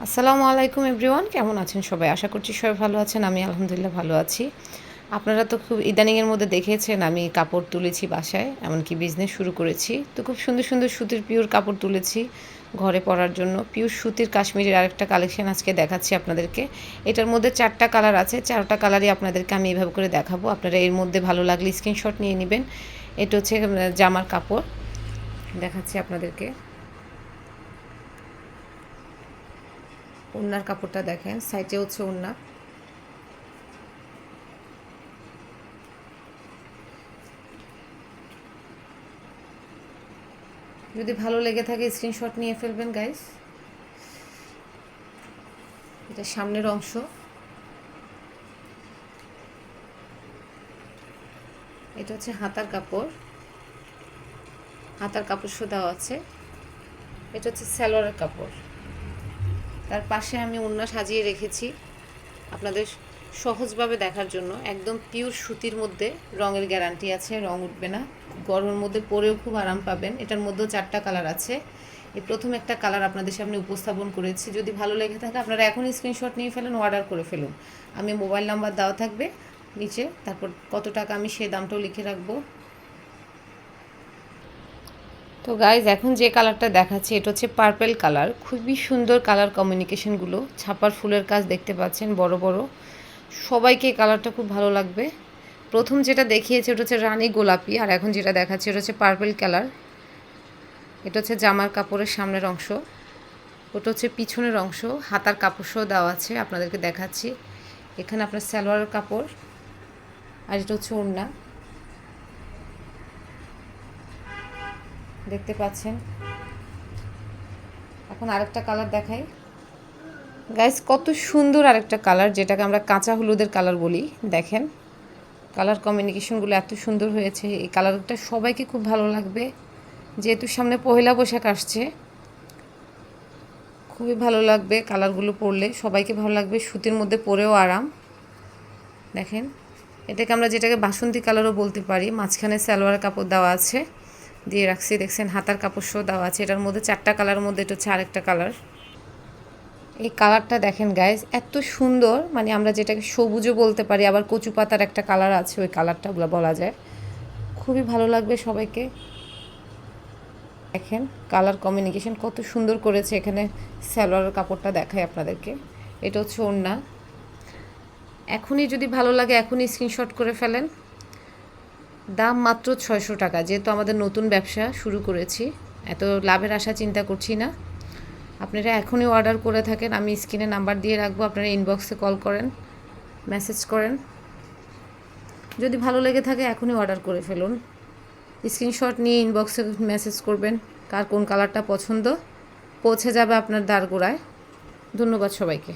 আসসালামু আলাইকুম এভরিওয়ান, কেমন আছেন সবাই? আশা করছি সবাই ভালো আছেন। আমি আলহামদুলিল্লাহ ভালো আছি। আপনারা তো খুব ইদানিংয়ের মধ্যে দেখেছেন আমি কাপড় তুলেছি বাসায়, এমনকি বিজনেস শুরু করেছি। তো খুব সুন্দর সুন্দর সুতির পিওর কাপড় তুলেছি ঘরে পরার জন্য। পিওর সুতির কাশ্মীরের আরেকটা কালেকশন আজকে দেখাচ্ছি আপনাদেরকে। এটার মধ্যে 4টা কালার আছে, 4টা কালারই আপনাদেরকে আমি এভাবে করে দেখাবো। আপনারা এর মধ্যে ভালো লাগলে স্ক্রিনশট নিয়ে নেবেন। এটা হচ্ছে জামার কাপড়, দেখাচ্ছি আপনাদেরকে। ওড়নার কাপড়টা দেখেন, সাইডে হচ্ছে ওড়না। যদি ভালো লেগে থাকে স্ক্রিনশট নিয়ে ফেলবেন গাইস। এটা সামনের অংশ, এটা হচ্ছে হাতার কাপড়, হাতার কাপড় শো দেওয়া আছে। এটা হচ্ছে সালোয়ারের কাপড়, তার পাশে আমি ওড়না সাজিয়ে রেখেছি আপনাদের সহজভাবে দেখার জন্য। একদম পিওর সুতির মধ্যে, রঙের গ্যারান্টি আছে, রং উঠবে না। গরমের মধ্যে পরেও খুব আরাম পাবেন। এটার মধ্যেও 4টা কালার আছে। এই প্রথম একটা কালার আপনাদের সামনে উপস্থাপন করেছি। যদি ভালো লেগে থাকে আপনারা এখনই স্ক্রিনশট নিয়ে ফেলুন, অর্ডার করে ফেলুন। আমি মোবাইল নাম্বার দেওয়া থাকবে নিচে, তারপর কত টাকা আমি সেই দামটাও লিখে রাখবো। তো গাইজ, এখন যে কালারটা দেখাচ্ছি এটা হচ্ছে পার্পেল কালার। খুবই সুন্দর কালার কমিউনিকেশনগুলো, ছাপার ফুলের কাজ দেখতে পাচ্ছেন বড় বড়। সবাইকে এই কালারটা খুব ভালো লাগবে। প্রথম যেটা দেখিয়েছে ওটা হচ্ছে রানী গোলাপি, আর এখন যেটা দেখাচ্ছে এটা হচ্ছে পার্পেল কালার। এটা হচ্ছে জামার কাপড়ের সামনের অংশ, ওটা হচ্ছে পিছনের অংশ। হাতার কাপড় সহ দেওয়া আছে, আপনাদেরকে দেখাচ্ছি। এখানে আপনার সালোয়ারের কাপড়, আর এটা হচ্ছে ওড়না, দেখতে পাচ্ছেন। এখন আরেকটা কালার দেখাই গাইস, কত সুন্দর আরেকটা কালার, যেটাকে আমরা কাঁচা হলুদের কালার বলি। দেখেন কালার কমিউনিকেশনগুলো এত সুন্দর হয়েছে। এই কালারটা সবাইকে খুব ভালো লাগবে, যেহেতু সামনে পহেলা বৈশাখ আসছে। খুবই ভালো লাগবে কালারগুলো পরলে, সবাইকে ভালো লাগবে। সুতির মধ্যে পরেও আরাম। দেখেন এটাকে আমরা যেটাকে বাসন্তী কালারও বলতে পারি। মাঝখানে সালোয়ার কাপড় দেওয়া আছে, দিয়ে রাখছি। দেখছেন হাতার কাপড় সহ দেওয়া আছে। এটার মধ্যে 4টা কালারের মধ্যে এটা হচ্ছে আরেকটা কালার। এই কালারটা দেখেন গাইজ, এত সুন্দর। মানে আমরা যেটাকে সবুজও বলতে পারি, আবার কচু পাতার একটা কালার আছে, ওই কালারটা বলা যায়। খুবই ভালো লাগবে সবাইকে। দেখেন কালার কমিউনিকেশন কত সুন্দর করেছে। এখানে সালোয়ারের কাপড়টা দেখাই আপনাদেরকে। এটা হচ্ছে ওড়না। এখনই যদি ভালো লাগে এখনই স্ক্রিনশট করে ফেলেন। দাম মাত্র 600 টাকা। যেহেতু আমাদের নতুন ব্যবসা শুরু করেছি, এত লাভের আশা চিন্তা করছি না। আপনারা এখনই অর্ডার করে থাকেন, আমি স্ক্রিনে নাম্বার দিয়ে রাখবো, আপনারা ইনবক্সে কল করেন, মেসেজ করেন। যদি ভালো লেগে থাকে এখনই অর্ডার করে ফেলুন। স্ক্রিনশট নিয়ে ইনবক্সে মেসেজ করবেন কার কোন কালারটা পছন্দ, পৌঁছে যাবে আপনার দ্বারগোড়ায়। ধন্যবাদ সবাইকে।